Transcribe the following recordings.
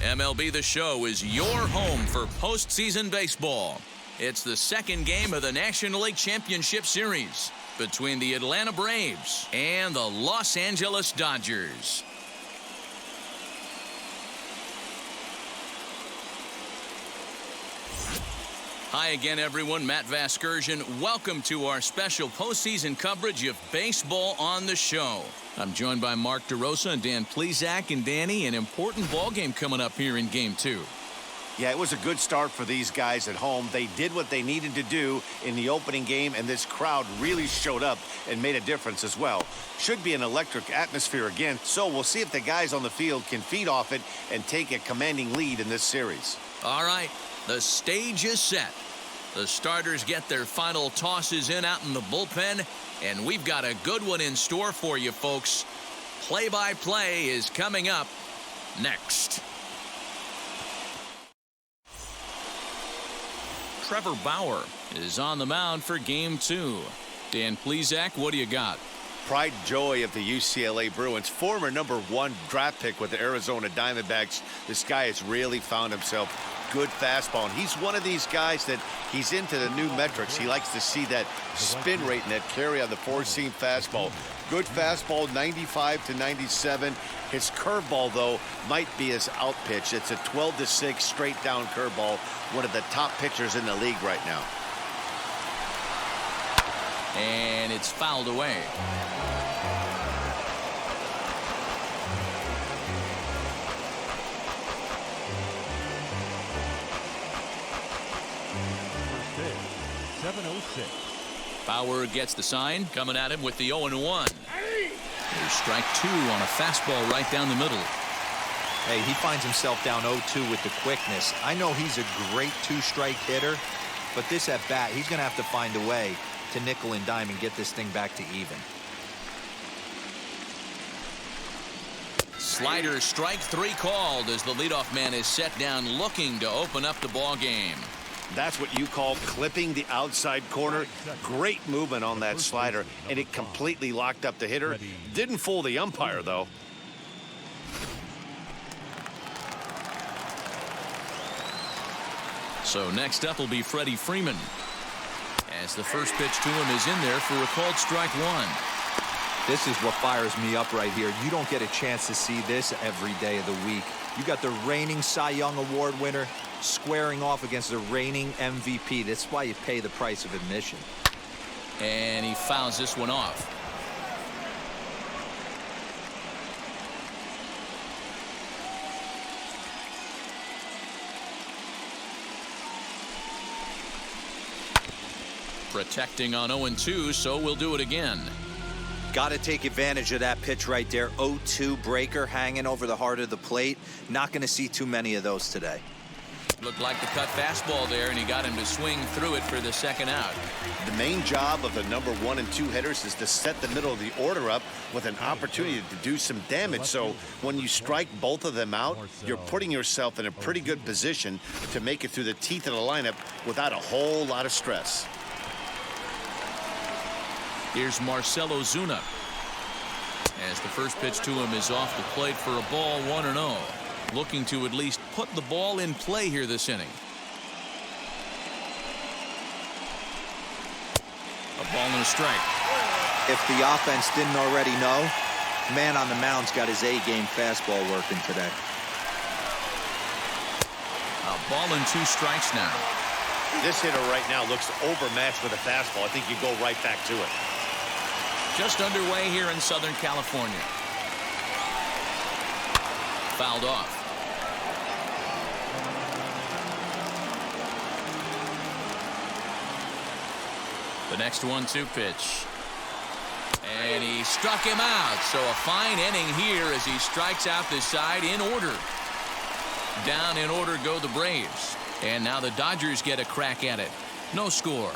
MLB The Show is your home for postseason baseball. It's the second game of the National League Championship Series between the Atlanta Braves and the Los Angeles Dodgers. Hi again, everyone. Matt Vasgersian. Welcome to our special postseason coverage of baseball on the show. I'm joined by Mark DeRosa and Dan Plesac. And Danny, an important ball game coming up here in Game 2. Yeah, it was a good start for these guys at home. They did what they needed to do in the opening game, and this crowd really showed up and made a difference as well. Should be an electric atmosphere again, so we'll see if the guys on the field can feed off it and take a commanding lead in this series. All right, the stage is set. The starters get their final tosses in out in the bullpen, and we've got a good one in store for you, folks. Play-by-play is coming up next. Trevor Bauer is on the mound for Game 2. Dan Plesac, what do you got? Pride and joy of the UCLA Bruins, former #1 draft pick with the Arizona Diamondbacks. This guy has really found himself good fastball, and he's one of these guys that he's into the new metrics. He likes to see that spin rate and that carry on the four-seam fastball. Good fastball, 95 to 97. His curveball, though, might be his out pitch. It's a 12-6 straight down curveball, one of the top pitchers in the league right now. And it's fouled away. First pitch, 7:06. Bauer gets the sign, coming at him with the 0-1. There's strike 2 on a fastball right down the middle. Hey, he finds himself down 0-2 with the quickness. I know he's a great two-strike hitter, but this at bat, he's going to have to find a way to nickel and dime and get this thing back to even. Slider, strike 3 called as the leadoff man is set down looking to open up the ball game. That's what you call clipping the outside corner. Great movement on that slider, and it completely locked up the hitter. Didn't fool the umpire, though. So next up will be Freddie Freeman, as the first pitch to him is in there for a called strike 1. This is what fires me up right here. You don't get a chance to see this every day of the week. You got the reigning Cy Young Award winner squaring off against the reigning MVP. That's why you pay the price of admission. And he fouls this one off. Protecting on 0-2, so we'll do it again. Got to take advantage of that pitch right there. 0-2 breaker hanging over the heart of the plate. Not going to see too many of those today. Looked like the cut fastball there, and he got him to swing through it for the second out. The main job of the #1 and 2 hitters is to set the middle of the order up with an opportunity to do some damage. So when you strike both of them out, you're putting yourself in a pretty good position to make it through the teeth of the lineup without a whole lot of stress. Here's Marcell Ozuna, as the first pitch to him is off the plate for a ball, 1-0. Looking to at least put the ball in play here this inning. A ball and a strike. If the offense didn't already know, man on the mound's got his A-game fastball working today. A ball and 2 strikes now. This hitter right now looks overmatched with a fastball. I think you go right back to it. Just underway here in Southern California. Fouled off. The next 1-2 pitch. And he struck him out. So a fine inning here as he strikes out this side in order. Down in order go the Braves. And now the Dodgers get a crack at it. No score.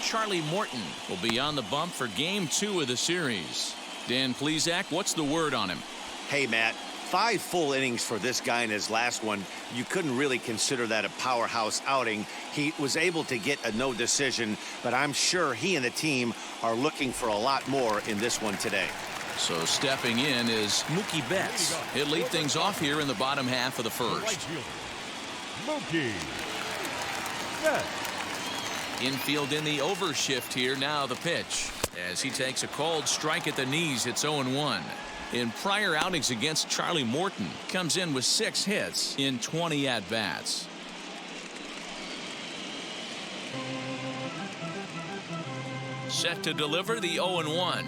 Charlie Morton will be on the bump for Game 2 of the series. Dan Plesac, what's the word on him? Hey, Matt, 5 full innings for this guy in his last one. You couldn't really consider that a powerhouse outing. He was able to get a no decision, but I'm sure he and the team are looking for a lot more in this one today. So stepping in is Mookie Betts. He'll lead things off here in the bottom half of the first. Mookie Betts. Infield in the overshift here. Now the pitch as he takes a cold strike at the knees. It's 0-1. In prior outings against Charlie Morton, comes in with 6 hits in 20 at-bats. Set to deliver the 0-1.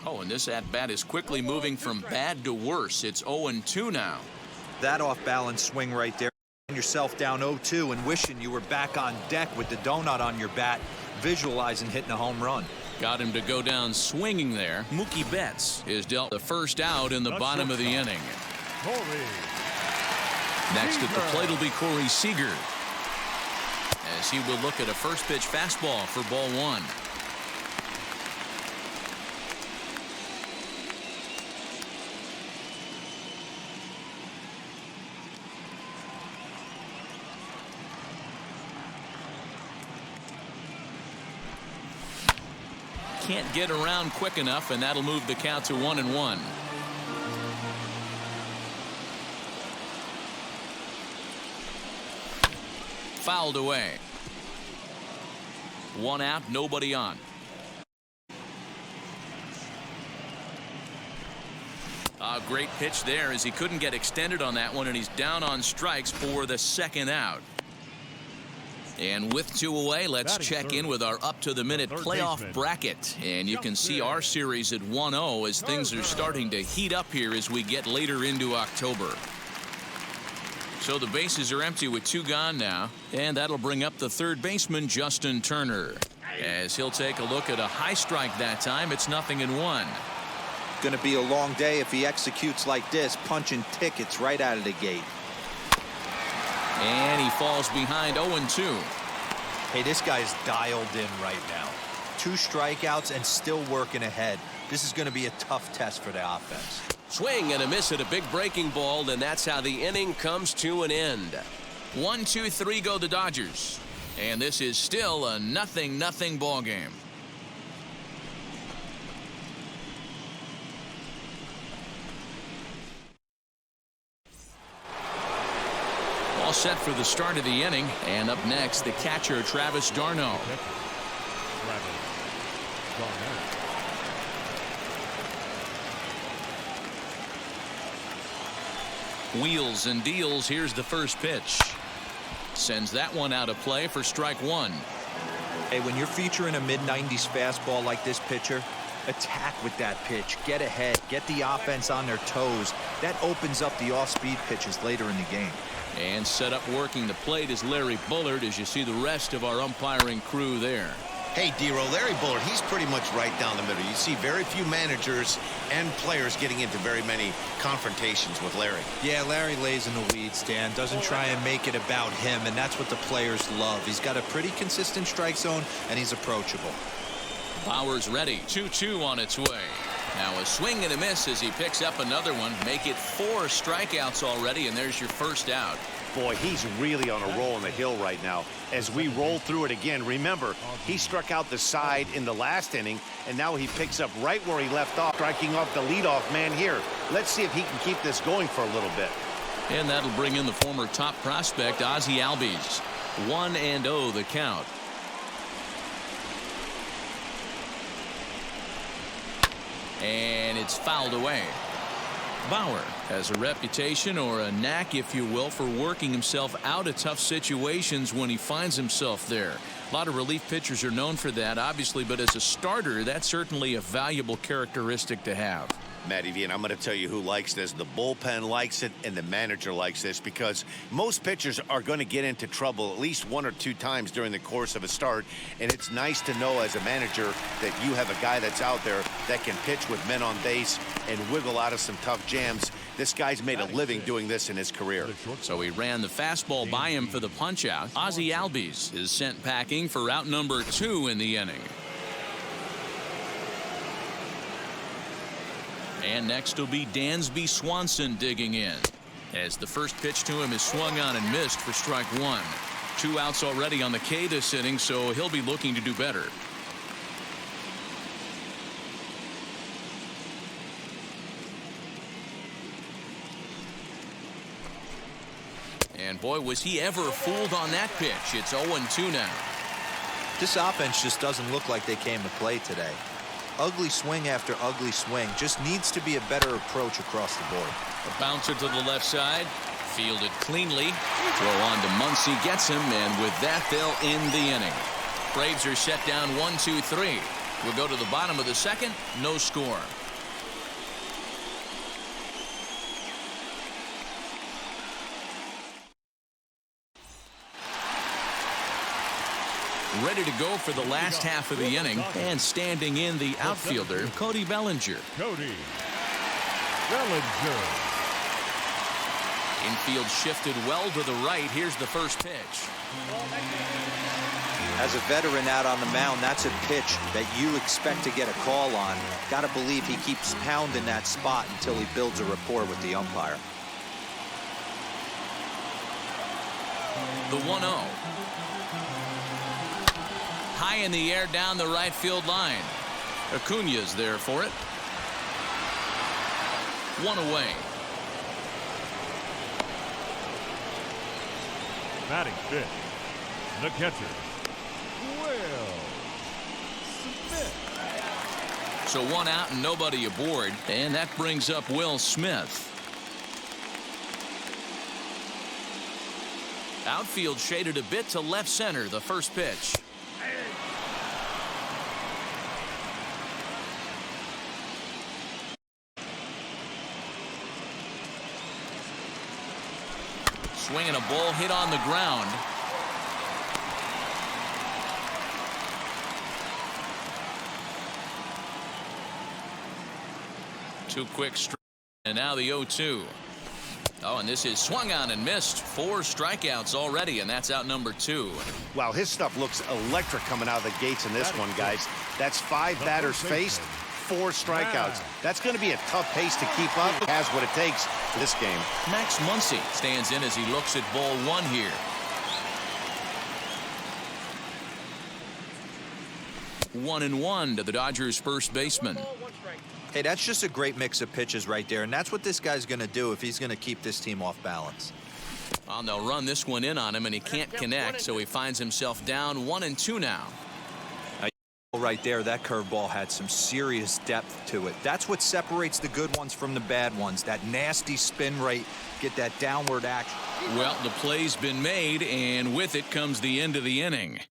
Oh, and this at-bat is quickly moving from bad to worse. It's 0-2 now. That off-balance swing right there. Yourself down 0-2 and wishing you were back on deck with the donut on your bat, visualizing hitting a home run. Got him to go down swinging there. Mookie Betts is dealt the first out in the bottom of the inning. Next at the plate will be Corey Seager, as he will look at a first pitch fastball for ball 1. Can't get around quick enough, and that'll move the count to 1-1. Fouled away. 1 out, nobody on. A great pitch there as he couldn't get extended on that one, and he's down on strikes for the 2nd out. And with 2 away, let's check in with our up-to-the-minute playoff bracket. And you can see our series at 1-0 as things are starting to heat up here as we get later into October. So the bases are empty with 2 gone now, and that'll bring up the third baseman, Justin Turner. As he'll take a look at a high strike that time, it's 0-1. Going to be a long day if he executes like this, punching tickets right out of the gate. And he falls behind 0-2. Hey, this guy's dialed in right now. 2 strikeouts and still working ahead. This is going to be a tough test for the offense. Swing and a miss at a big breaking ball, and that's how the inning comes to an end. 1, 2, 3 go the Dodgers. And this is still a 0-0 ball game. All set for the start of the inning, and up next the catcher Travis d'Arnaud. Wheels and deals. Here's the first pitch. Sends that one out of play for strike 1. Hey, when you're featuring a mid-90s fastball like this pitcher, attack with that pitch. Get ahead. Get the offense on their toes. That opens up the off-speed pitches later in the game. And set up working the plate is Larry Bullard, as you see the rest of our umpiring crew there. Hey, D-Row, Larry Bullard, he's pretty much right down the middle. You see very few managers and players getting into very many confrontations with Larry. Yeah, Larry lays in the weeds, Dan. Doesn't try and make it about him, and that's what the players love. He's got a pretty consistent strike zone, and he's approachable. Bauer's ready. 2-2 on its way. Now a swing and a miss as he picks up another one. Make it 4 strikeouts already, and there's your first out. Boy, he's really on a roll on the hill right now. As we roll through it again, remember, he struck out the side in the last inning, and now he picks up right where he left off, striking off the leadoff man here. Let's see if he can keep this going for a little bit. And that'll bring in the former top prospect, Ozzie Albies. 1-0 the count. And it's fouled away. Bauer has a reputation, or a knack if you will, for working himself out of tough situations when he finds himself there. A lot of relief pitchers are known for that, obviously, but as a starter, that's certainly a valuable characteristic to have. Matty V, and I'm going to tell you who likes this. The bullpen likes it, and the manager likes this, because most pitchers are going to get into trouble at least 1 or 2 times during the course of a start, and it's nice to know as a manager that you have a guy that's out there that can pitch with men on base and wiggle out of some tough jams. This guy's made a living doing this in his career. So he ran the fastball by him for the punch-out. Ozzie Albies is sent packing for out number 2 in the inning. And next will be Dansby Swanson digging in, as the first pitch to him is swung on and missed for strike one. 2 outs already on the K this inning, so he'll be looking to do better. And boy, was he ever fooled on that pitch. It's 0-2 now. This offense just doesn't look like they came to play today. Ugly swing after ugly swing. Just needs to be a better approach across the board. A bouncer to the left side. Fielded cleanly. Throw on to Muncy, gets him, and with that, they'll end the inning. Braves are set down 1-2-3. We'll go to the bottom of the second. No score. Ready to go for the last half of the inning, and standing in the outfielder, Cody Bellinger. Cody Bellinger. Infield shifted well to the right. Here's the first pitch. As a veteran out on the mound, that's a pitch that you expect to get a call on. Got to believe he keeps pounding that spot until he builds a rapport with the umpire. The 1-0. High in the air down the right field line. Acuña's there for it. 1 away. Batting fifth, the catcher, Will Smith. So 1 out and nobody aboard, and that brings up Will Smith. Outfield shaded a bit to left center. The first pitch. Swinging a ball hit on the ground. Too quick strike, and now the 0-2. Oh, and this is swung on and missed. 4 strikeouts already, and that's out number 2. Wow, his stuff looks electric coming out of the gates in this one, guys. That's 5 batters faced, 4 strikeouts. That's going to be a tough pace to keep up. Has what it takes for this game. Max Muncy stands in as he looks at ball 1 here. One and one to the Dodgers' first baseman. Hey, that's just a great mix of pitches right there, and that's what this guy's going to do if he's going to keep this team off balance. And they'll run this one in on him, and he can't connect, so he finds himself down 1-2 now. Right there, that curveball had some serious depth to it. That's what separates the good ones from the bad ones. That nasty spin rate, get that downward action. Well, the play's been made, and with it comes the end of the inning.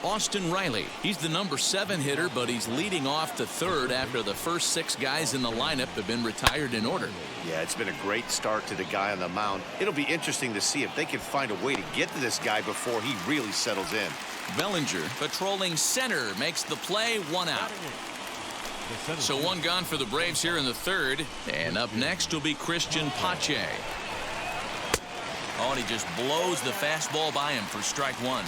Austin Riley. He's the number 7 hitter, but he's leading off to third after the first 6 guys in the lineup have been retired in order. Yeah, it's been a great start to the guy on the mound. It'll be interesting to see if they can find a way to get to this guy before he really settles in. Bellinger patrolling center makes the play. 1 out. So 1 gone for the Braves here in the third. And up next will be Christian Pache. Oh, and he just blows the fastball by him for strike 1.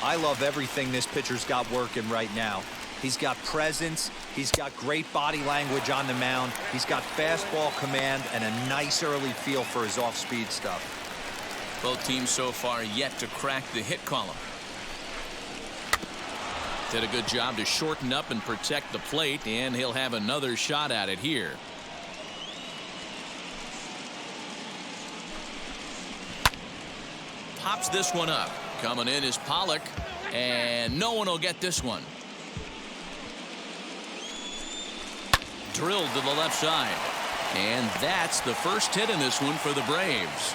I love everything this pitcher's got working right now. He's got presence. He's got great body language on the mound. He's got fastball command and a nice early feel for his off-speed stuff. Both teams so far yet to crack the hit column. Did a good job to shorten up and protect the plate, and he'll have another shot at it here. Pops this one up. Coming in is Pollock, and no one will get this one. Drilled to the left side, and that's the first hit in this one for the Braves.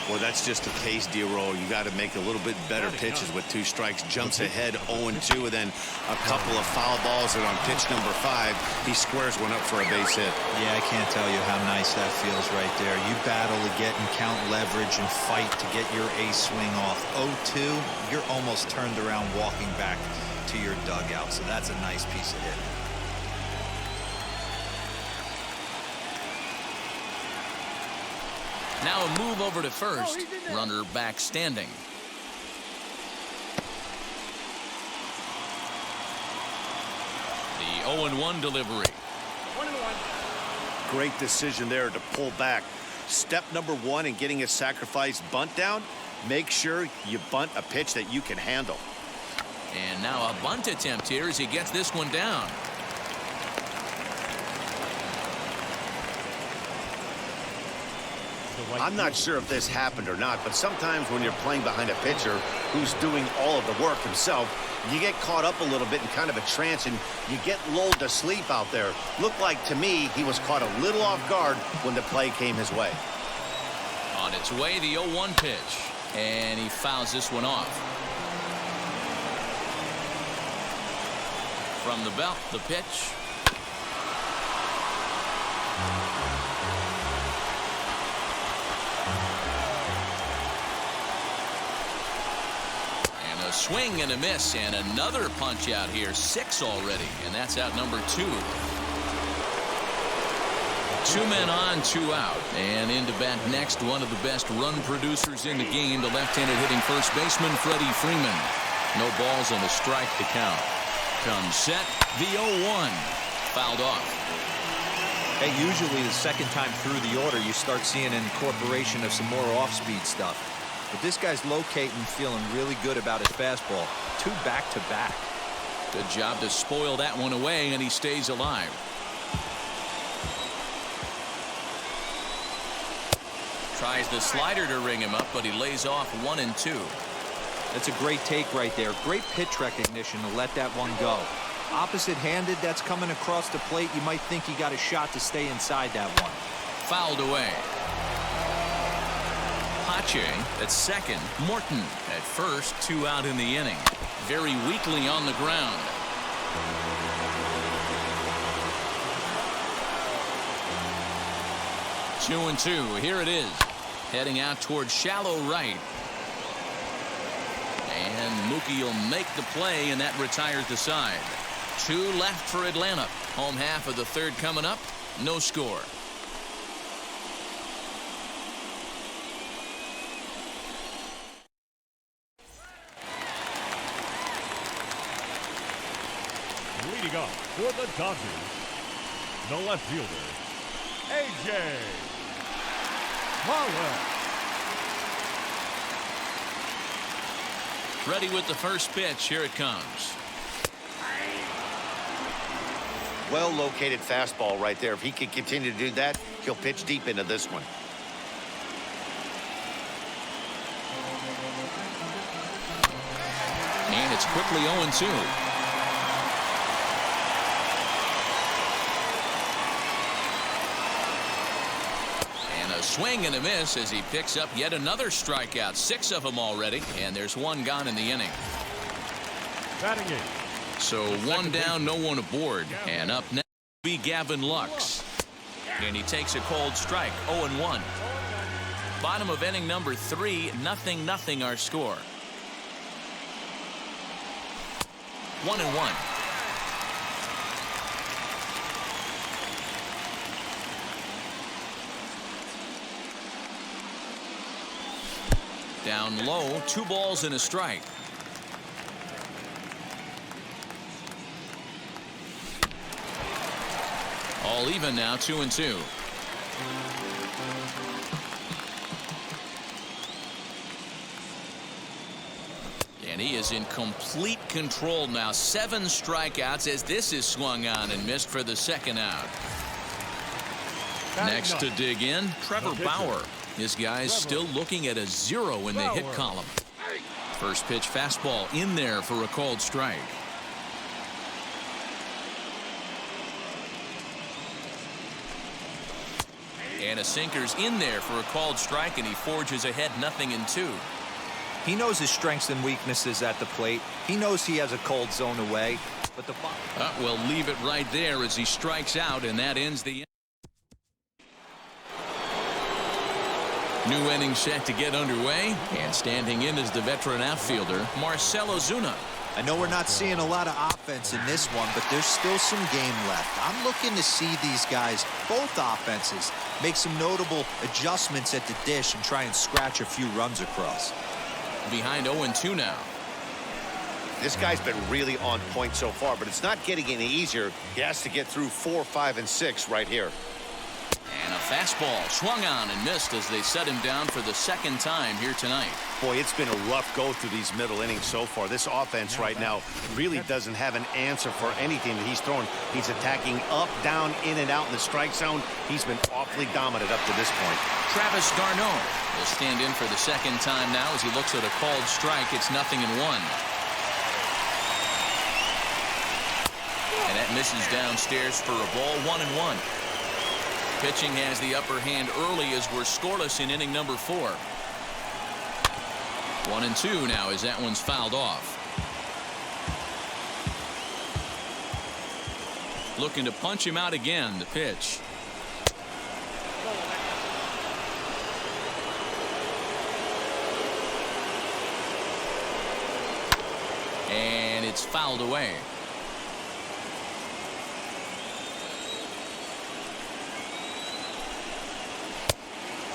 Well, that's just a case, D-Roll. You got to make a little bit better pitches with 2 strikes. Jumps ahead 0-2, and then a couple of foul balls, and on pitch number 5, he squares one up for a base hit. Yeah, I can't tell you how nice that feels right there. You battle to get and count leverage and fight to get your ace swing off. 0-2, you're almost turned around walking back to your dugout, so that's a nice piece of hitting. Now a move over to first. Runner back standing. 0-1 delivery. Great decision there to pull back. Step number one in getting a sacrifice bunt down, make sure you bunt a pitch that you can handle. And now a bunt attempt here as he gets this one down. I'm not sure if this happened or not, but sometimes when you're playing behind a pitcher who's doing all of the work himself, you get caught up a little bit in kind of a trance and you get lulled to sleep out there. Looked like to me he was caught a little off guard when the play came his way. On its way, the 0-1 pitch. And he fouls this one off. From the belt, the pitch. And a swing and a miss, and another punch out here. 6 already, and that's out number 2. 2 men on, 2 out. And into bat next, one of the best run producers in the game, the left-handed hitting first baseman, Freddie Freeman. No balls and a strike to count. Comes set, the 0-1. Fouled off. Hey, usually the second time through the order, you start seeing an incorporation of some more off-speed stuff. But this guy's locating, feeling really good about his fastball. 2 back-to-back. Good job to spoil that one away, and he stays alive. Tries the slider to ring him up, but he lays off 1 and 2. That's a great take right there. Great pitch recognition to let that one go. Opposite-handed, that's coming across the plate. You might think he got a shot to stay inside that one. Fouled away. Pache at second. Morton at first. 2 out in the inning. Very weakly on the ground. Two and 2. Here it is. Heading out towards shallow right. And Mookie will make the play, and that retires the side. 2 left for Atlanta. Home half of the third coming up. No score. Leading off for the Dodgers, the left fielder, A.J. Pollock. Ready with the first pitch. Here it comes. Well located fastball right there. If he can continue to do that, he'll pitch deep into this one. And it's quickly 0-2. Swing and a miss as he picks up yet another strikeout. 6 of them already, and there's 1 gone in the inning. Batting 8. So 1 down, no one aboard. And up next will be Gavin Lux. And he takes a cold strike. 0-1. Bottom of inning number 3. 0-0 our score. 1-1. Down low, 2 balls and a strike. All even now, 2-2. And he is in complete control now. 7 strikeouts as this is swung on and missed for the second out. Next to dig in, Trevor Bauer. This guy's still looking at a 0 in the hit column. First pitch fastball in there for a called strike. And a sinker's in there for a called strike, and he forges ahead 0-2. He knows his strengths and weaknesses at the plate. He knows he has a cold zone away. But the we'll leave it right there as he strikes out, and that ends the inning. New inning set to get underway, and standing in is the veteran outfielder, Marcell Ozuna. I know we're not seeing a lot of offense in this one, but there's still some game left. I'm looking to see these guys, both offenses, make some notable adjustments at the dish and try and scratch a few runs across. Behind 0-2 now. This guy's been really on point so far, but it's not getting any easier. He has to get through 4, 5, and 6 right here. And a fastball swung on and missed as they set him down for the second time here tonight. Boy, it's been a rough go through these middle innings so far. This offense right now really doesn't have an answer for anything that he's throwing. He's attacking up, down, in, and out in the strike zone. He's been awfully dominant up to this point. Travis d'Arnaud will stand in for the second time now as he looks at a called strike. It's 0-1. And that misses downstairs for a ball. 1-1. Pitching has the upper hand early as we're scoreless in inning number 4. 1-2 now as that one's fouled off. Looking to punch him out again. The pitch. And it's fouled away.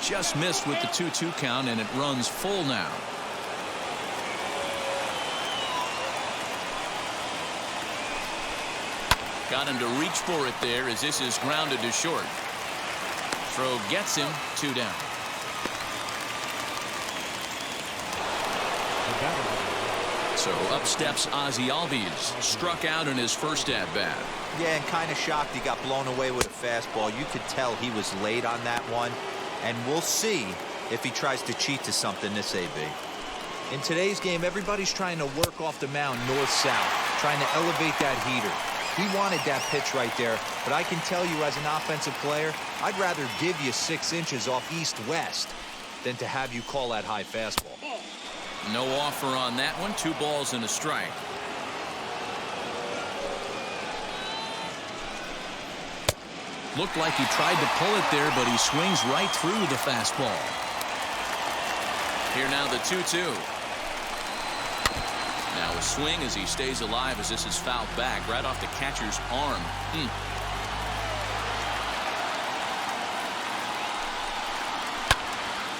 Just missed with the 2-2 count, and it runs full now. Got him to reach for it there as this is grounded to short. Throw gets him. 2 down. So up steps Ozzie Albies, struck out in his first at-bat. Yeah, and kind of shocked he got blown away with a fastball. You could tell he was late on that one. And we'll see if he tries to cheat to something this AB. In today's game, everybody's trying to work off the mound north-south, trying to elevate that heater. He wanted that pitch right there, but I can tell you as an offensive player, I'd rather give you 6 inches off east-west than to have you call that high fastball. No offer on that one. 2 balls and a strike. Looked like he tried to pull it there, but he swings right through the fastball. Here now the 2-2. Now a swing as he stays alive as this is fouled back right off the catcher's arm.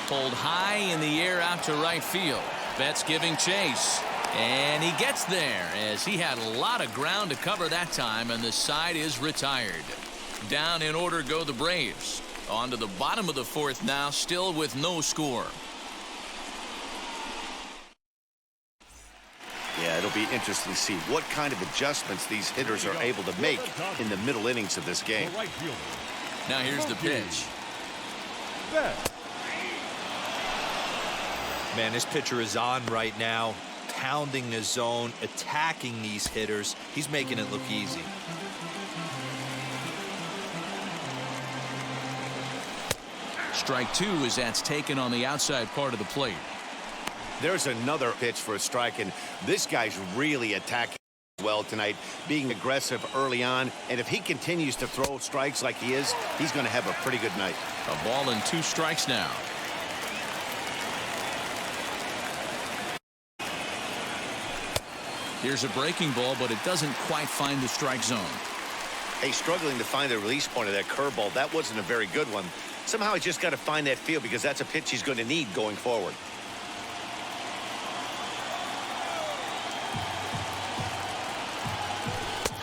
Pulled high in the air out to right field. Betts giving chase. And he gets there as he had a lot of ground to cover that time, and the side is retired. Down in order go the Braves. On to the bottom of the 4th now, still with no score. Yeah, it'll be interesting to see what kind of adjustments these hitters are able to make in the middle innings of this game. Now here's the pitch. Man, this pitcher is on right now, pounding the zone, attacking these hitters. He's making it look easy. Strike 2 as that's taken on the outside part of the plate. There's another pitch for a strike, and this guy's really attacking well tonight, being aggressive early on, and if he continues to throw strikes like he is, he's going to have a pretty good night. A ball and 2 strikes now. Here's a breaking ball, but it doesn't quite find the strike zone. Hey, struggling to find the release point of that curveball. That wasn't a very good one. Somehow he's just got to find that feel because that's a pitch he's going to need going forward.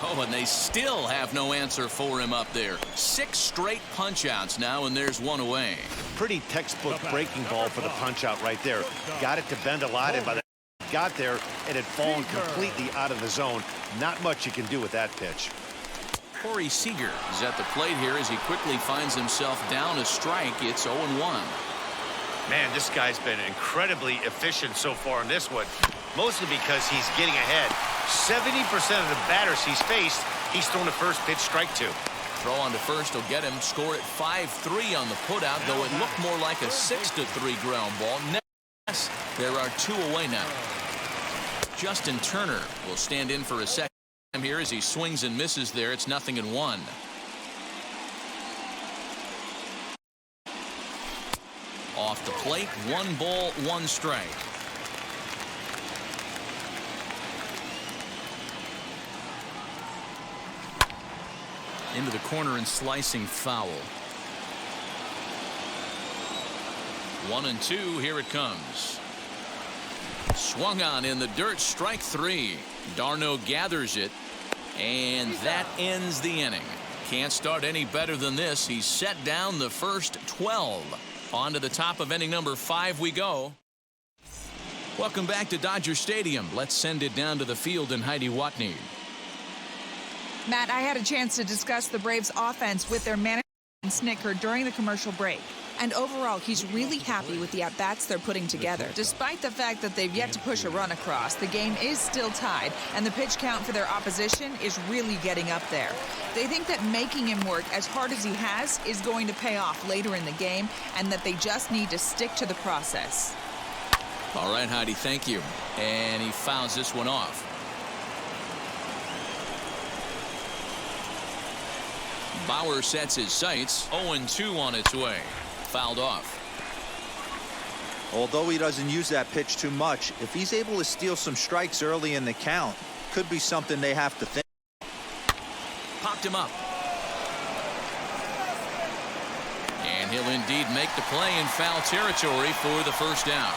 Oh, and they still have no answer for him up there. 6 straight punch-outs now, and there's 1 away. Pretty textbook breaking ball for the punch-out right there. Got it to bend a lot, and by the got there, it had fallen completely out of the zone. Not much you can do with that pitch. Corey Seager is at the plate here as he quickly finds himself down a strike. It's 0-1. Man, this guy's been incredibly efficient so far in this one, mostly because he's getting ahead. 70% of the batters he's faced, he's thrown the first pitch, strike 2. Throw on to first will get him. Score at 5-3 on the putout, though it looked more like a 6-3 ground ball. Next, there are 2 away now. Justin Turner will stand in for a second here as he swings and misses there. It's 0-1. Off the plate, 1 ball, 1 strike. Into the corner and slicing foul. 1-2. Here it comes. Swung on in the dirt, strike 3. Darno gathers it, and that ends the inning. Can't start any better than this. He's set down the first 12. On to the top of inning number 5 we go. Welcome back to Dodger Stadium. Let's send it down to the field and Heidi Watney. Matt, I had a chance to discuss the Braves offense with their manager Snicker during the commercial break. And overall, he's really happy with the at-bats they're putting together. Despite the fact that they've yet to push a run across, the game is still tied, and the pitch count for their opposition is really getting up there. They think that making him work as hard as he has is going to pay off later in the game, and that they just need to stick to the process. All right, Heidi, thank you. And he fouls this one off. Bauer sets his sights. 0-2 on its way. Fouled off. Although he doesn't use that pitch too much, if he's able to steal some strikes early in the count, could be something they have to think. Popped him up. And he'll indeed make the play in foul territory for the first down.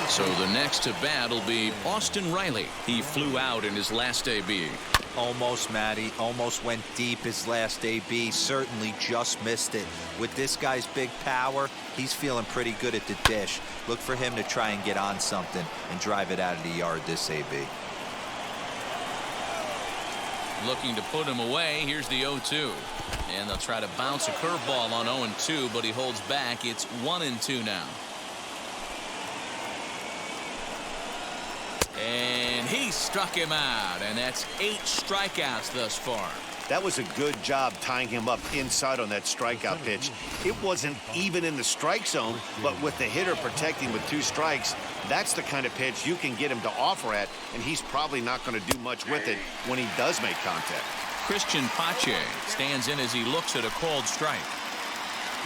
So the next to bat will be Austin Riley. He flew out in his last AB. Almost, Matty. Almost went deep his last AB. Certainly just missed it. With this guy's big power, he's feeling pretty good at the dish. Look for him to try and get on something and drive it out of the yard this AB. Looking to put him away. Here's the 0-2. And they'll try to bounce a curveball on 0-2, but he holds back. It's 1-2 now. And he struck him out, and that's 8 strikeouts thus far. That was a good job tying him up inside on that strikeout pitch. It wasn't even in the strike zone, but with the hitter protecting with 2 strikes, that's the kind of pitch you can get him to offer at, and he's probably not going to do much with it when he does make contact. Christian Pache stands in as he looks at a called strike.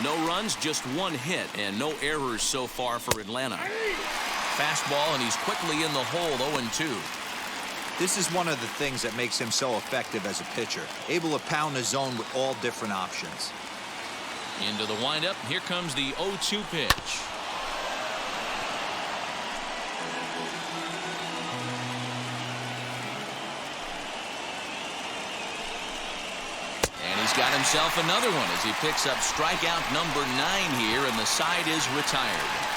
No runs, just 1 hit, and no errors so far for Atlanta. Fastball, and he's quickly in the hole. 0-2. This is one of the things that makes him so effective as a pitcher, able to pound the zone with all different options. Into the windup. Here comes the 0-2 pitch. And he's got himself another one as he picks up strikeout number 9 here, and the side is retired.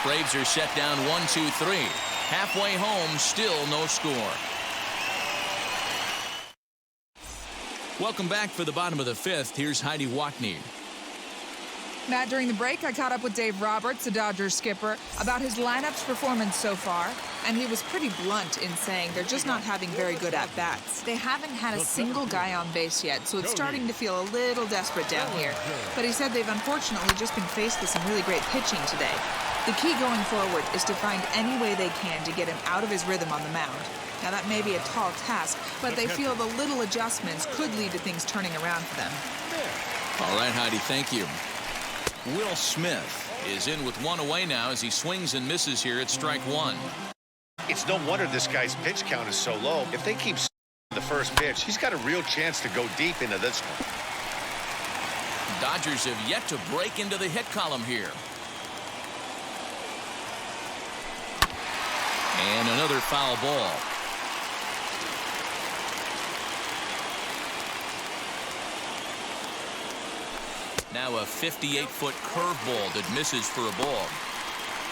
Braves are set down 1-2-3. Halfway home, still no score. Welcome back for the bottom of the 5th. Here's Heidi Watney. Matt, during the break, I caught up with Dave Roberts, the Dodgers skipper, about his lineup's performance so far, and he was pretty blunt in saying they're just not having very good at-bats. They haven't had a single guy on base yet, so it's starting to feel a little desperate down here. But he said they've unfortunately just been faced with some really great pitching today. The key going forward is to find any way they can to get him out of his rhythm on the mound. Now, that may be a tall task, but they feel the little adjustments could lead to things turning around for them. All right, Heidi, thank you. Will Smith is in with 1 away now as he swings and misses here at strike 1. It's no wonder this guy's pitch count is so low. If they keep the first pitch, he's got a real chance to go deep into this one. Dodgers have yet to break into the hit column here. And another foul ball. Now a 58-foot curveball that misses for a ball.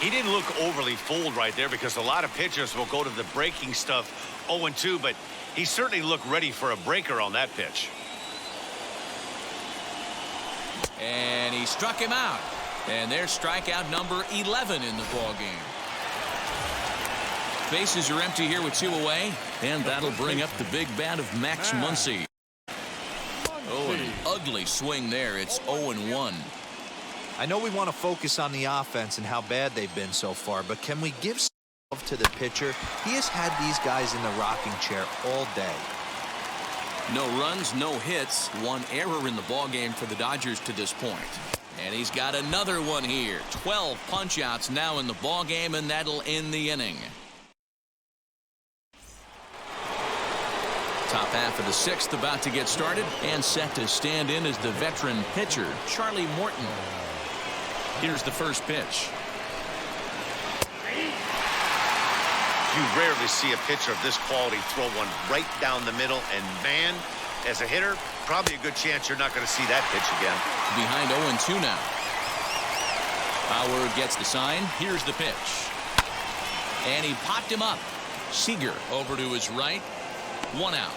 He didn't look overly fooled right there because a lot of pitchers will go to the breaking stuff 0-2, but he certainly looked ready for a breaker on that pitch. And he struck him out. And there's strikeout number 11 in the ballgame. Bases are empty here with 2 away, and that'll bring up the big bat of Max Muncy. Oh, an ugly swing there. It's 0-1. I know we want to focus on the offense and how bad they've been so far, but can we give some love to the pitcher? He has had these guys in the rocking chair all day. No runs, no hits, 1 error in the ballgame for the Dodgers to this point. And he's got another one here. 12 punch-outs now in the ballgame, and that'll end the inning. Top half of the 6th about to get started, and set to stand in as the veteran pitcher, Charlie Morton. Here's the first pitch. You rarely see a pitcher of this quality throw one right down the middle, and man, as a hitter, probably a good chance you're not going to see that pitch again. Behind 0-2 now. Howard gets the sign. Here's the pitch. And he popped him up. Seager over to his right. 1 out.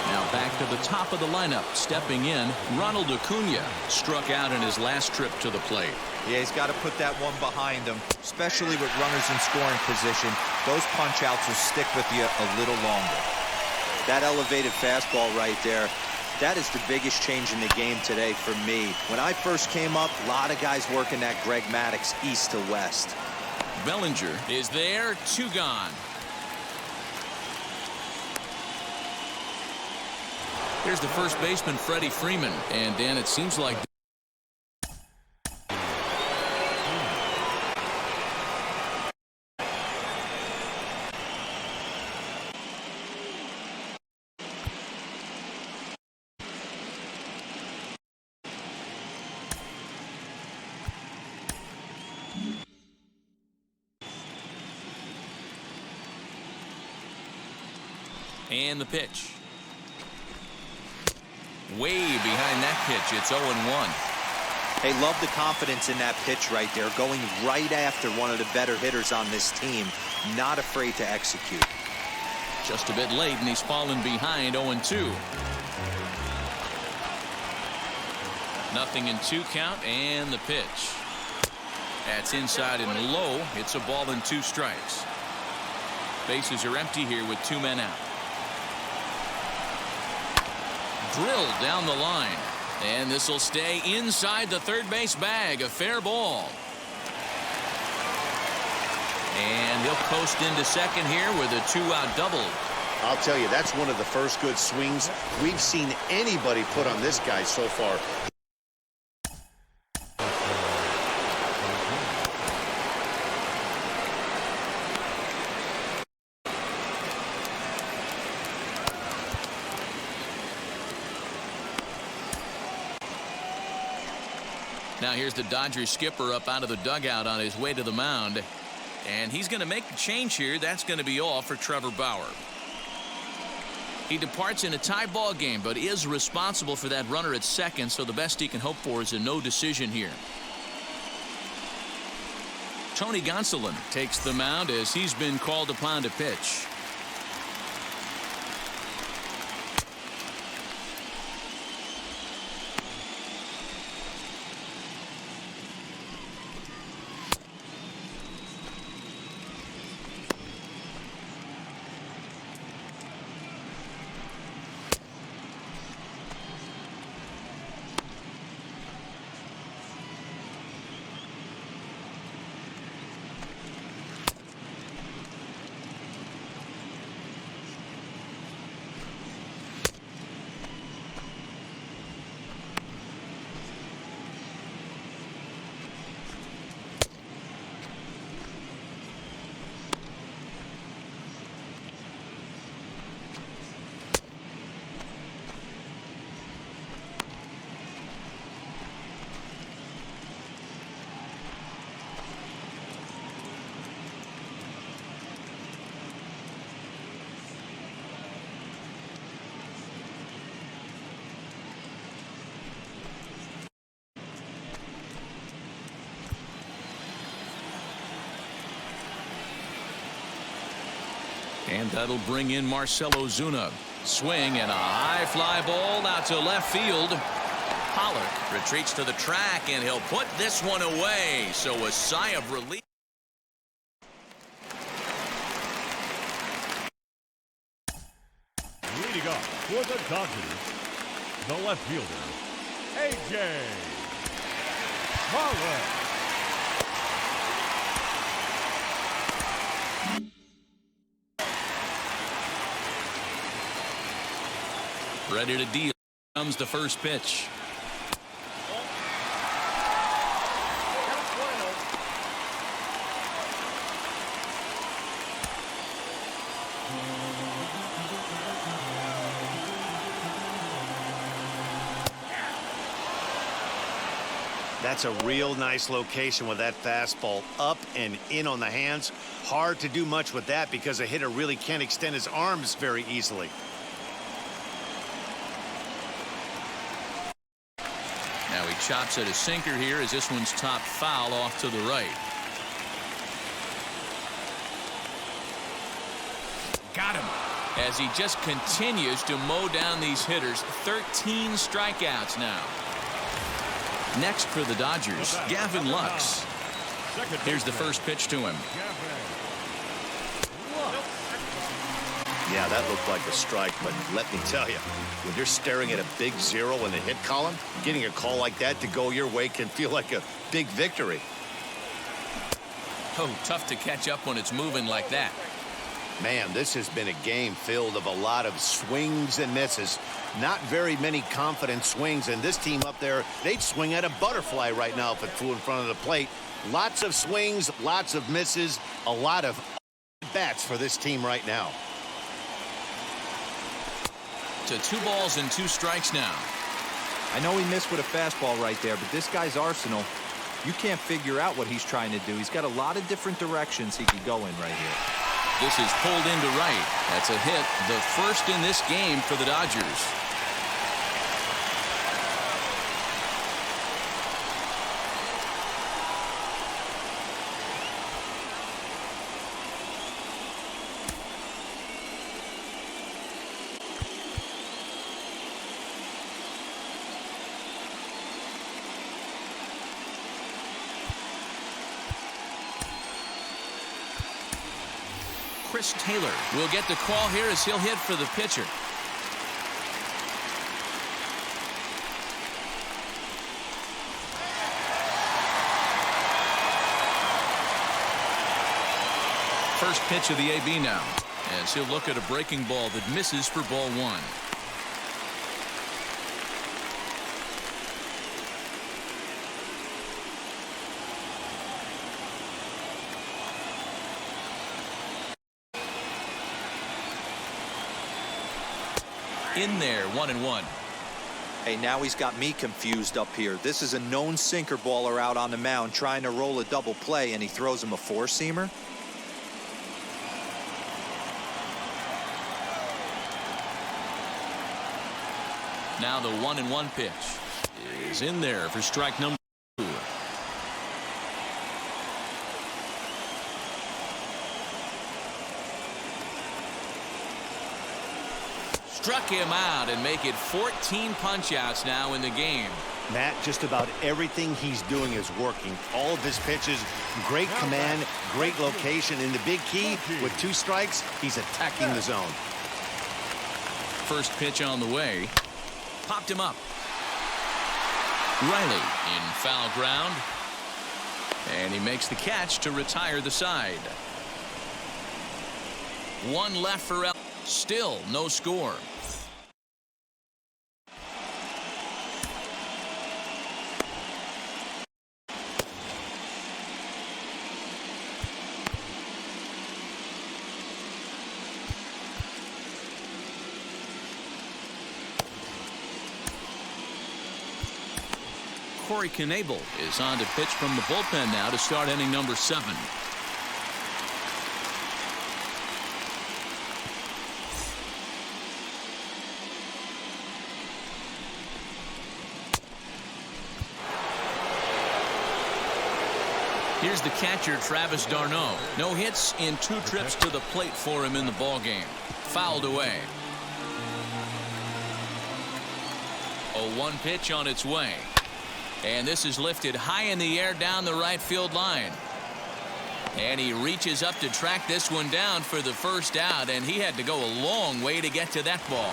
Now back to the top of the lineup. Stepping in, Ronald Acuna struck out in his last trip to the plate. Yeah, he's got to put that one behind him, especially with runners in scoring position. Those punch-outs will stick with you a little longer. That elevated fastball right there, that is the biggest change in the game today for me. When I first came up, a lot of guys working that Greg Maddux east to west. Bellinger is there. 2 gone. Here's the first baseman, Freddie Freeman. And, Dan, it seems like... And the pitch. Way behind that pitch. It's 0-1. Hey, love the confidence in that pitch right there. Going right after one of the better hitters on this team. Not afraid to execute. Just a bit late, and he's fallen behind 0-2. Nothing in 2 count, and the pitch. That's inside and low. It's a ball and 2 strikes. Bases are empty here with 2 men out. Drilled down the line. And this will stay inside the third base bag. A fair ball. And he'll coast into second here with a 2-out double. I'll tell you, that's one of the first good swings we've seen anybody put on this guy so far. Now here's the Dodgers skipper up out of the dugout on his way to the mound. And he's going to make the change here. That's going to be all for Trevor Bauer. He departs in a tie ball game, but is responsible for that runner at second, so the best he can hope for is a no decision here. Tony Gonsolin takes the mound as he's been called upon to pitch. And that'll bring in Marcell Ozuna. Swing and a high fly ball out to left field. Pollock retreats to the track, and he'll put this one away. So a sigh of relief. Leading up for the Dodgers, the left fielder, A.J. Pollock. Ready to deal. Comes the first pitch. That's a real nice location with that fastball up and in on the hands. Hard to do much with that because a hitter really can't extend his arms very easily. Now he chops at a sinker here as this one's top foul off to the right. Got him. As he just continues to mow down these hitters. 13 strikeouts now. Next for the Dodgers, Gavin Lux. Here's the first pitch to him. Yeah, that looked like a strike, but let me tell you, when you're staring at a big 0 in the hit column, getting a call like that to go your way can feel like a big victory. Oh, tough to catch up when it's moving like that. Man, this has been a game filled of a lot of swings and misses. Not very many confident swings, and this team up there, they'd swing at a butterfly right now if it flew in front of the plate. Lots of swings, lots of misses, a lot of bats for this team right now. To 2 balls and 2 strikes now. I know he missed with a fastball right there, but this guy's arsenal, you can't figure out what he's trying to do. He's got a lot of different directions he could go in right here. This is pulled into right. That's a hit, the first in this game for the Dodgers. Chris Taylor will get the call here as he'll hit for the pitcher. First pitch of the AB now, as he'll look at a breaking ball that misses for ball 1. In there, 1-1. Hey, now he's got me confused up here. This is a known sinker baller out on the mound trying to roll a double play, and he throws him a 4-seamer. Now the 1-1 pitch is in there for strike number 2. Struck him out and make it 14 punch-outs now in the game. Matt, just about everything he's doing is working. All of his pitches, great command, great location. And the big key, with 2 strikes, he's attacking the zone. First pitch on the way. Popped him up. Riley in foul ground. And he makes the catch to retire the side. 1 left for El. Still no score. Corey Knebel is on to pitch from the bullpen now to start inning number 7. Here's the catcher, Travis d'Arnaud. No hits in 2 trips to the plate for him in the ballgame. Fouled away. A 1 pitch on its way. And this is lifted high in the air down the right field line. And he reaches up to track this one down for the first out, and he had to go a long way to get to that ball.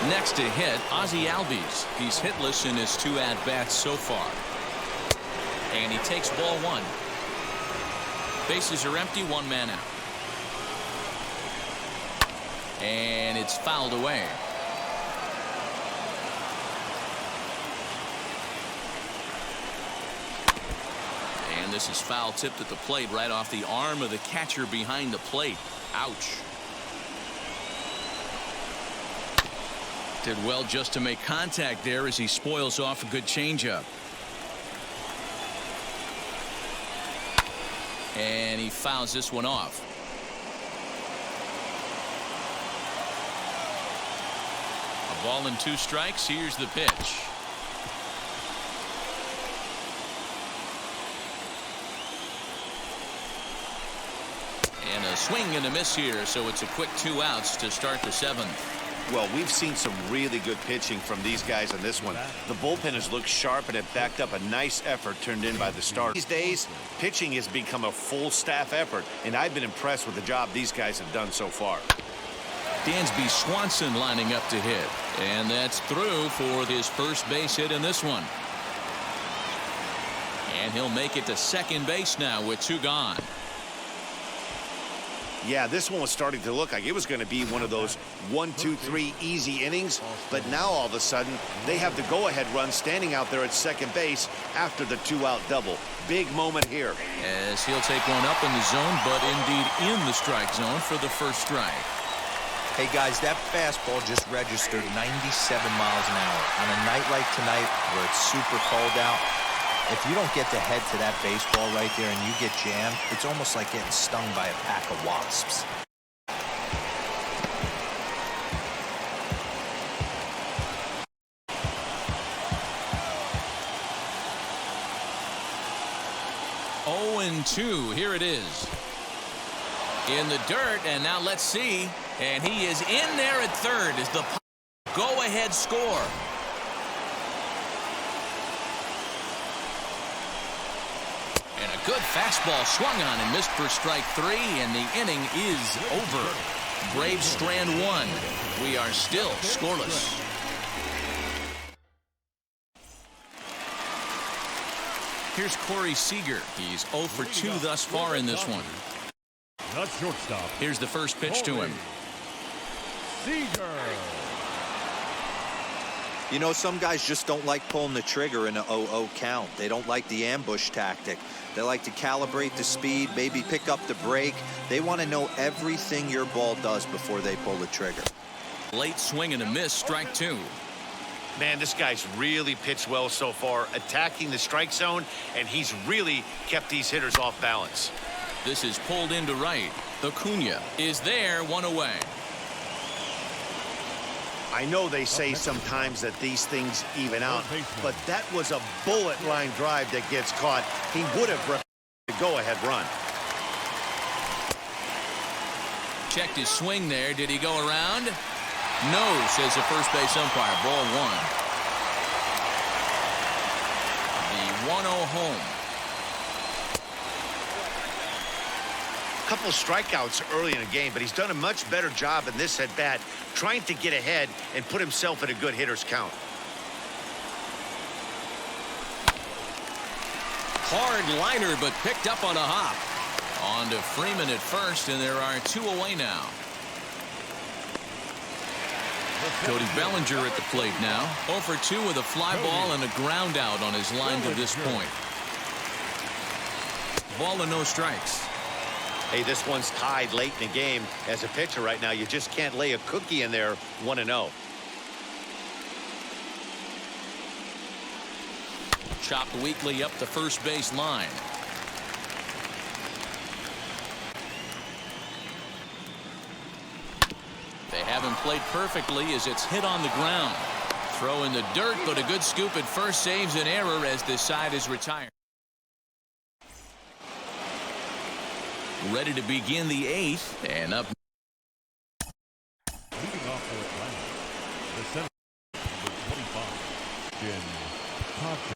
Next to hit, Ozzie Albies. He's hitless in his 2 at-bats so far. And he takes ball 1. Bases are empty, 1 man out. And it's fouled away. And this is foul tipped at the plate right off the arm of the catcher behind the plate. Ouch. Did well just to make contact there as he spoils off a good changeup. And he fouls this one off. A ball and 2 strikes. Here's the pitch. And a swing and a miss here, so it's a quick 2 outs to start the 7th. Well, we've seen some really good pitching from these guys in this one. The bullpen has looked sharp and it backed up a nice effort turned in by the starter. These days, pitching has become a full staff effort, and I've been impressed with the job these guys have done so far. Dansby Swanson lining up to hit, and that's through for his first base hit in this one. And he'll make it to second base now with 2 gone. Yeah, this one was starting to look like it was going to be one of those 1, 2, 3 easy innings, but now all of a sudden they have the go-ahead run standing out there at second base after the 2-out double. Big moment here. As he'll take one up in the zone, but indeed in the strike zone for the first strike. Hey guys, that fastball just registered 97 miles an hour. On a night like tonight where it's super cold out, if you don't get the head to that baseball right there and you get jammed, it's almost like getting stung by a pack of wasps. Oh and 2. Here it is. In the dirt, and now let's see. And he is in there at third as the go-ahead score. And a good fastball swung on and missed for strike 3, and the inning is over. Braves strand 1. We are still scoreless. Here's Corey Seager. He's 0 for 2 thus far in this one. Not shortstop. Here's the first pitch to him. Seager. You know, some guys just don't like pulling the trigger in an 0-0 count. They don't like the ambush tactic. They like to calibrate the speed, maybe pick up the break. They want to know everything your ball does before they pull the trigger. Late swing and a miss, strike 2. Man, this guy's really pitched well so far, attacking the strike zone, and he's really kept these hitters off balance. This is pulled into right. Acuna is there, 1 away. I know they say sometimes that these things even out, but that was a bullet line drive that gets caught. He would have ripped the go-ahead run. Checked his swing there. Did he go around? No, says the first base umpire. Ball 1. The 1-0 home. Couple of strikeouts early in the game, but he's done a much better job in this at bat, trying to get ahead and put himself in a good hitter's count. Hard liner, but picked up on a hop. On to Freeman at first, and there are 2 away now. Cody Bellinger at the plate now. 0 for 2 with a fly ball and a ground out on his line to this point. Ball and no strikes. Hey, this one's tied late in the game. As a pitcher right now, you just can't lay a cookie in there 1-0. Chopped weakly up the first base line. They haven't played perfectly as it's hit on the ground. Throw in the dirt, but a good scoop at first saves an error as this side is retired. Ready to begin the 8th, and up. Leading off for Atlanta, the center, number 25, Jin Pacha.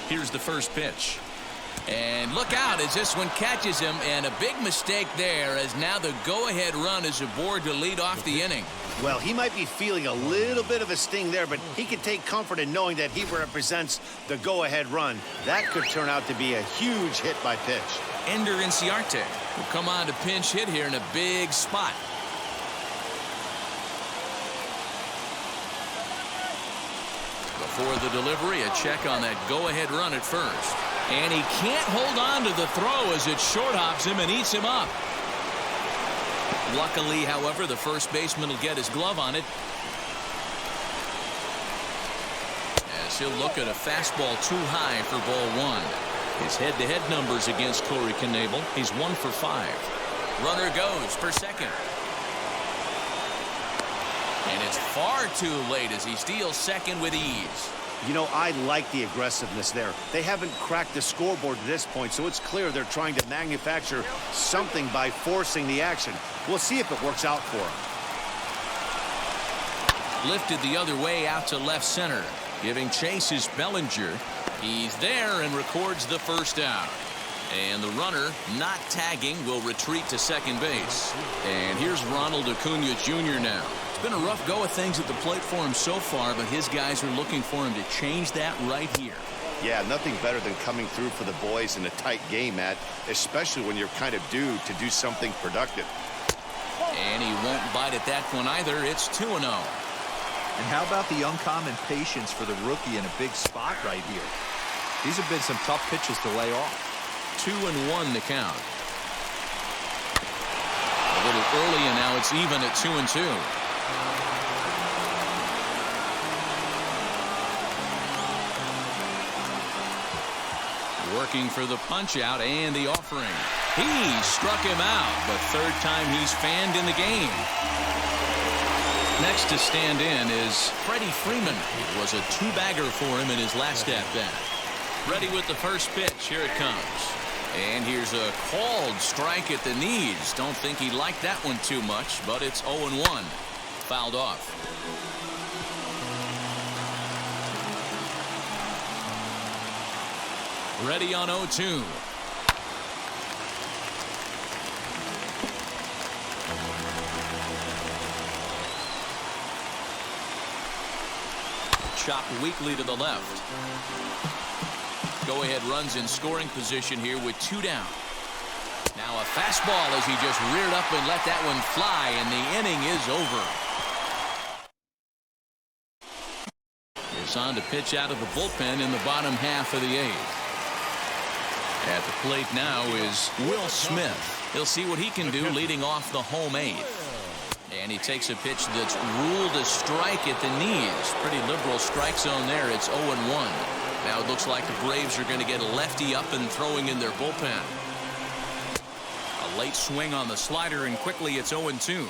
Here's the first pitch. And look out as this one catches him, and a big mistake there as now the go-ahead run is aboard to lead off the inning. Well, he might be feeling a little bit of a sting there, but he can take comfort in knowing that he represents the go-ahead run. That could turn out to be a huge hit by pitch. Ender Inciarte will come on to pinch hit here in a big spot. Before the delivery, a check on that go-ahead run at first. And he can't hold on to the throw as it short hops him and eats him up. Luckily, however, the first baseman will get his glove on it. As he'll look at a fastball too high for ball one. His head-to-head numbers against Corey Knebel. He's 1 for 5. Runner goes for second. And it's far too late as he steals second with ease. You know, I like the aggressiveness there. They haven't cracked the scoreboard at this point, so it's clear they're trying to manufacture something by forcing the action. We'll see if it works out for them. Lifted the other way out to left center. Giving chase is Bellinger. He's there and records the first out. And the runner, not tagging, will retreat to second base. And here's Ronald Acuna Jr. now. It's been a rough go of things at the plate for him so far, but his guys are looking for him to change that right here. Yeah, nothing better than coming through for the boys in a tight game, Matt, especially when you're kind of due to do something productive. And he won't bite at that one either. It's 2-0. And how about the uncommon patience for the rookie in a big spot right here? These have been some tough pitches to lay off. 2-1 the count. A little early, and now it's even at 2-2. Working for the punch out and the offering. He struck him out, but third time he's fanned in the game. Next to stand in is Freddie Freeman. It was a two-bagger for him in his last at-bat. Ready with the first pitch. Here it comes. And here's a called strike at the knees. Don't think he liked that one too much, but it's 0-1. Fouled off. Ready on 0-2. Chopped weakly to the left. Go-ahead runs in scoring position here with 2 down. Now a fastball as he just reared up and let that one fly, and the inning is over. It's on to pitch out of the bullpen in the bottom half of the 8th. At the plate now is Will Smith. He'll see what he can do leading off the home 8th. And he takes a pitch that's ruled a strike at the knees. Pretty liberal strike zone there. It's 0-1. Now it looks like the Braves are going to get a lefty up and throwing in their bullpen. A late swing on the slider, and quickly it's 0-2.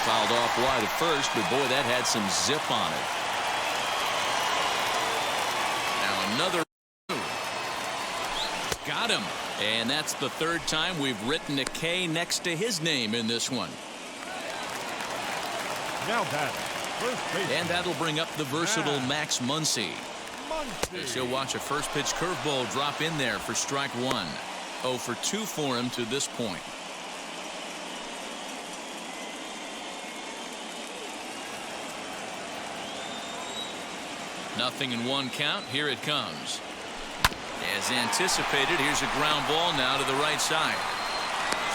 Fouled off wide at first, but boy, that had some zip on it. Now another. Got him. And that's the third time we've written a K next to his name in this one. Now batting, first base. And that'll bring up the versatile Max Muncy. As he'll watch a first pitch curveball drop in there for strike 1. 0 for 2 for him to this point. Nothing in 1 count. Here it comes. As anticipated, here's a ground ball now to the right side.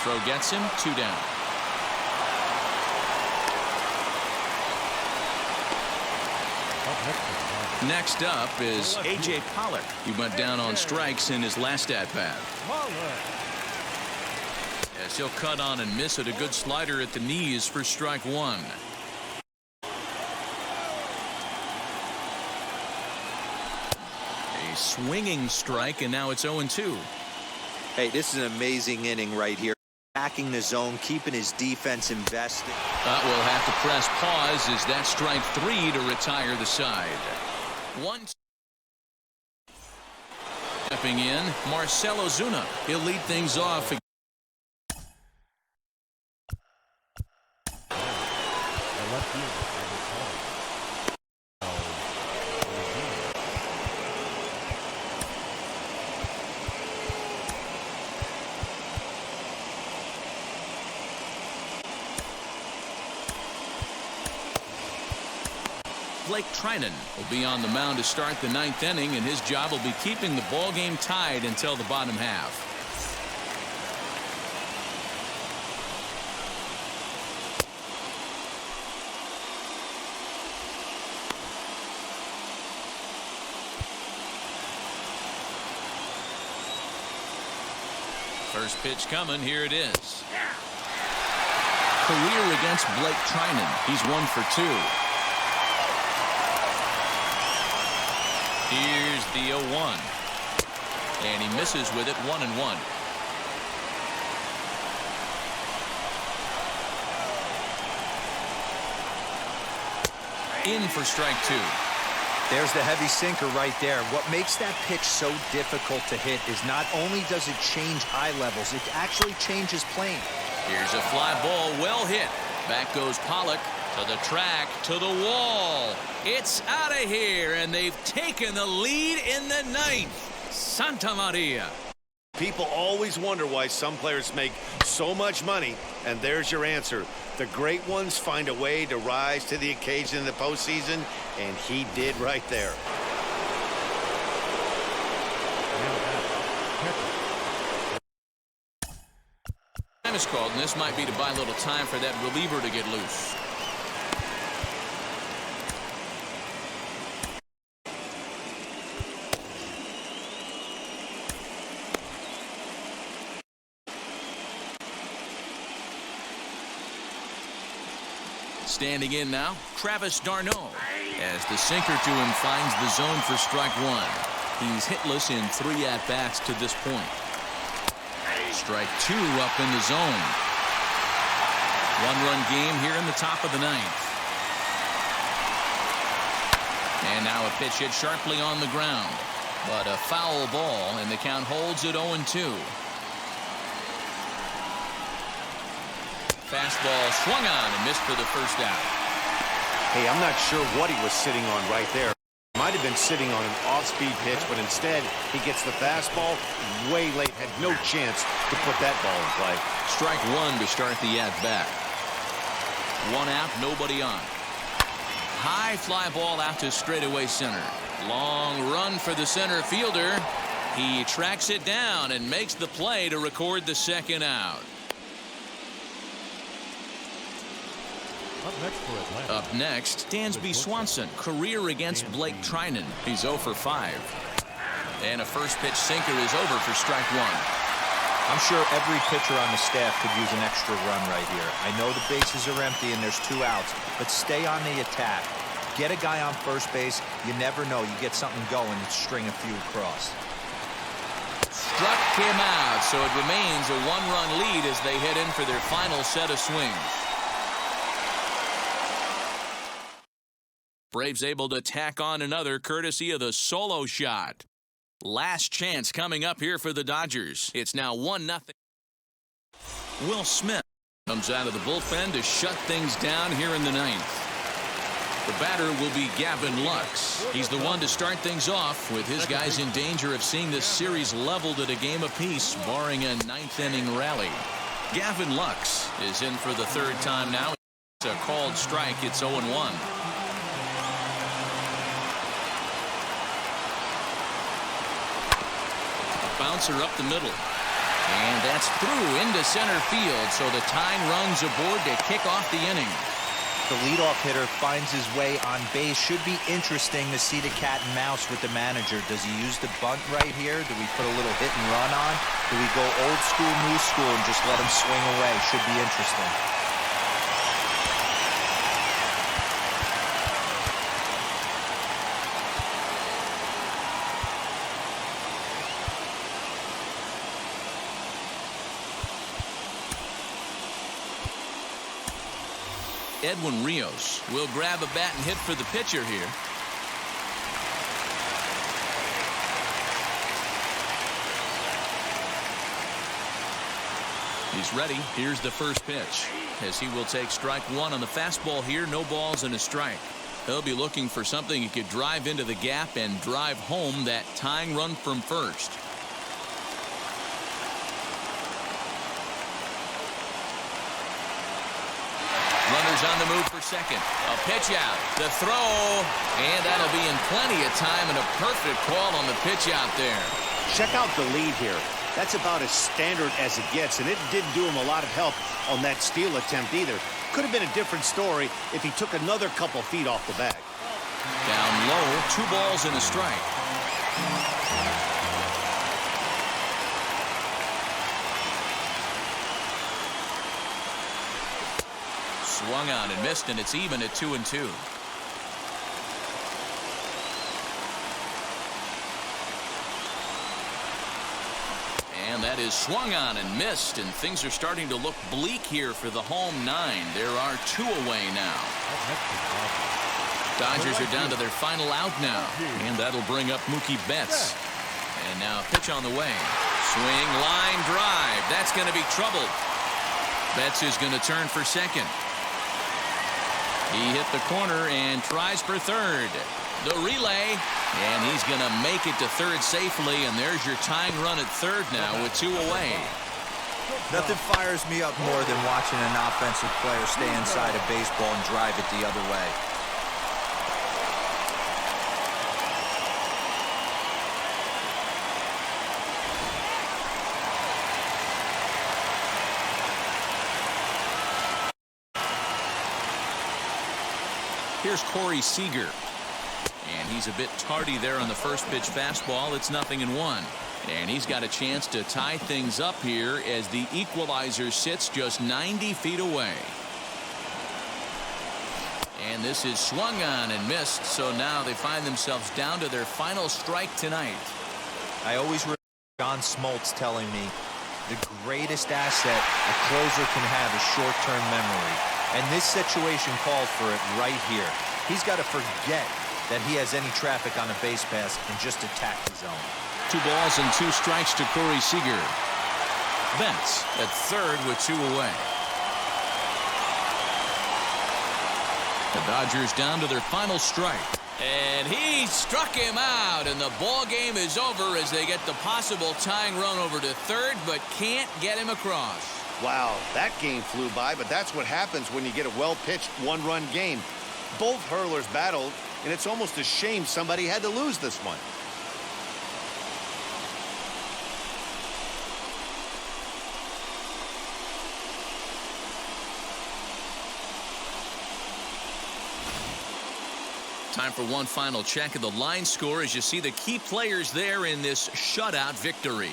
Throw gets him, 2 down. Next up is A.J. Pollock. He went down on strikes in his last at-bat. As he'll cut on and miss it, a good slider at the knees for strike 1. A swinging strike, and now it's 0-2. Hey, this is an amazing inning right here. Attacking the zone, keeping his defense invested. We'll have to press pause as that's strike 3 to retire the side. 1. Stepping in, Marcell Ozuna. He'll lead things off. Blake Trinan will be on the mound to start the 9th inning, and his job will be keeping the ball game tied until the bottom half. First pitch coming. Here it is. Career against Blake Trinan. He's 1 for 2. Here's the 0-1. And he misses with it. 1-1. In for strike 2. There's the heavy sinker right there. What makes that pitch so difficult to hit is not only does it change eye levels, it actually changes plane. Here's a fly ball, well hit. Back goes Pollock to the track, to the wall. It's out of here, and they've taken the lead in the 9th. Santa Maria. People always wonder why some players make so much money, and there's your answer. The great ones find a way to rise to the occasion in the postseason, and he did right there. Time is called, and this might be to buy a little time for that reliever to get loose. Standing in now, Travis d'Arnaud, as the sinker to him finds the zone for strike 1. He's hitless in 3 at-bats to this point. Strike 2 up in the zone. 1-run game here in the top of the 9th. And now a pitch hit sharply on the ground, but a foul ball, and the count holds at 0-2. Fastball swung on and missed for the first out. Hey, I'm not sure what he was sitting on right there. Might have been sitting on an off-speed pitch, but instead he gets the fastball way late. Had no chance to put that ball in play. Strike 1 to start the at-bat. 1 out, nobody on. High fly ball out to straightaway center. Long run for the center fielder. He tracks it down and makes the play to record the 2nd out. Up next, Dansby Swanson, career against Blake Trinan. He's 0 for 5. And a first pitch sinker is over for strike 1. I'm sure every pitcher on the staff could use an extra run right here. I know the bases are empty and there's 2 outs, but stay on the attack. Get a guy on first base. You never know. You get something going and string a few across. Struck him out, so it remains a 1-run lead as they head in for their final set of swings. Braves able to tack on another courtesy of the solo shot. Last chance coming up here for the Dodgers. It's now 1-0. Will Smith comes out of the bullpen to shut things down here in the 9th. The batter will be Gavin Lux. He's the one to start things off with his guys in danger of seeing this series leveled at a game apiece, barring a 9th-inning rally. Gavin Lux is in for the 3rd time now. It's a called strike. It's 0-1. Bouncer up the middle, and that's through into center field, so the tying runs aboard to kick off the inning. The leadoff hitter finds his way on base. Should be interesting to see the cat and mouse with the manager. Does he use the bunt right here? Do we put a little hit and run on? Do we go old school, new school, and just let him swing away? Should be interesting. Edwin Rios will grab a bat and hit for the pitcher here. He's ready. Here's the first pitch, as he will take strike 1 on the fastball here. No balls and a strike. He'll be looking for something he could drive into the gap and drive home that tying run from first. Runners on the move for second. A pitch out. The throw. And that'll be in plenty of time, and a perfect call on the pitch out there. Check out the lead here. That's about as standard as it gets, and it didn't do him a lot of help on that steal attempt either. Could have been a different story if he took another couple feet off the bag. Down low, 2 balls and a strike. Swung on and missed, and it's even at 2-2. And that is swung on and missed, and things are starting to look bleak here for the home 9. There are 2 away now. Dodgers are down to their final out now, and that'll bring up Mookie Betts. And now pitch on the way. Swing, line drive. That's going to be trouble. Betts is going to turn for second. He hit the corner and tries for third. The relay, and he's going to make it to third safely, and there's your tying run at third now with 2 away. Nothing fires me up more than watching an offensive player stay inside a baseball and drive it the other way. Here's Corey Seager. And he's a bit tardy there on the first pitch fastball. It's 0-1. And he's got a chance to tie things up here as the equalizer sits just 90 feet away. And this is swung on and missed. So now they find themselves down to their final strike tonight. I always remember John Smoltz telling me the greatest asset a closer can have is short-term memory. And this situation called for it right here. He's got to forget that he has any traffic on a base pass and just attack the zone. 2 balls and 2 strikes to Corey Seager. Betts at third with 2 away. The Dodgers down to their final strike. And he struck him out, and the ball game is over as they get the possible tying run over to third, but can't get him across. Wow, that game flew by, but that's what happens when you get a well-pitched one-run game. Both hurlers battled, and it's almost a shame somebody had to lose this one. Time for one final check of the line score as you see the key players there in this shutout victory.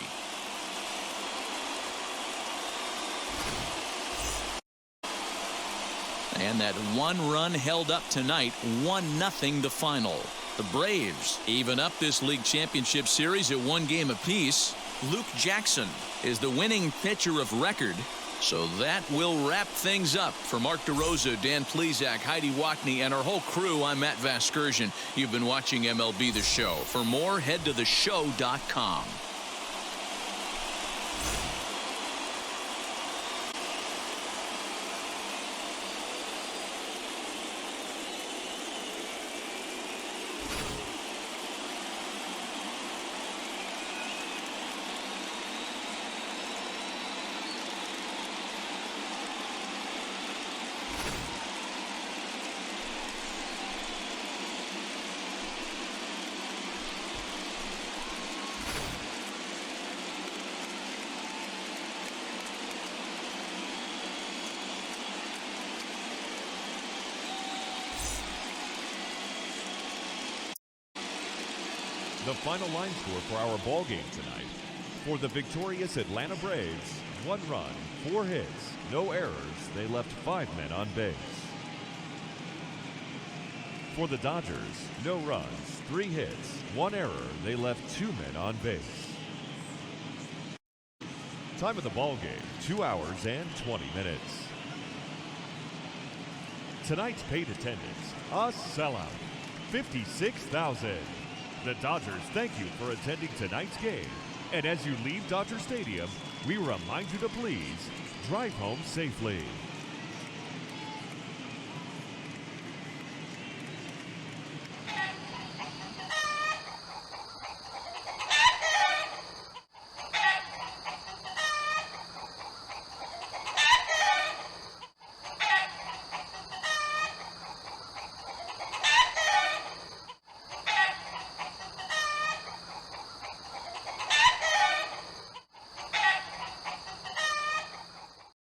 And that 1 run held up tonight, 1-0 the final. The Braves even up this league championship series at 1 game apiece. Luke Jackson is the winning pitcher of record. So that will wrap things up. For Mark DeRosa, Dan Plesac, Heidi Watney, and our whole crew, I'm Matt Vasgersian. You've been watching MLB The Show. For more, head to theshow.com. The final line score for our ball game tonight. For the victorious Atlanta Braves, 1 run, 4 hits, no errors. They left 5 men on base. For the Dodgers, no runs, 3 hits, 1 error. They left 2 men on base. Time of the ball game, 2 hours and 20 minutes. Tonight's paid attendance, a sellout, 56,000. The Dodgers thank you for attending tonight's game. And as you leave Dodger Stadium, we remind you to please drive home safely.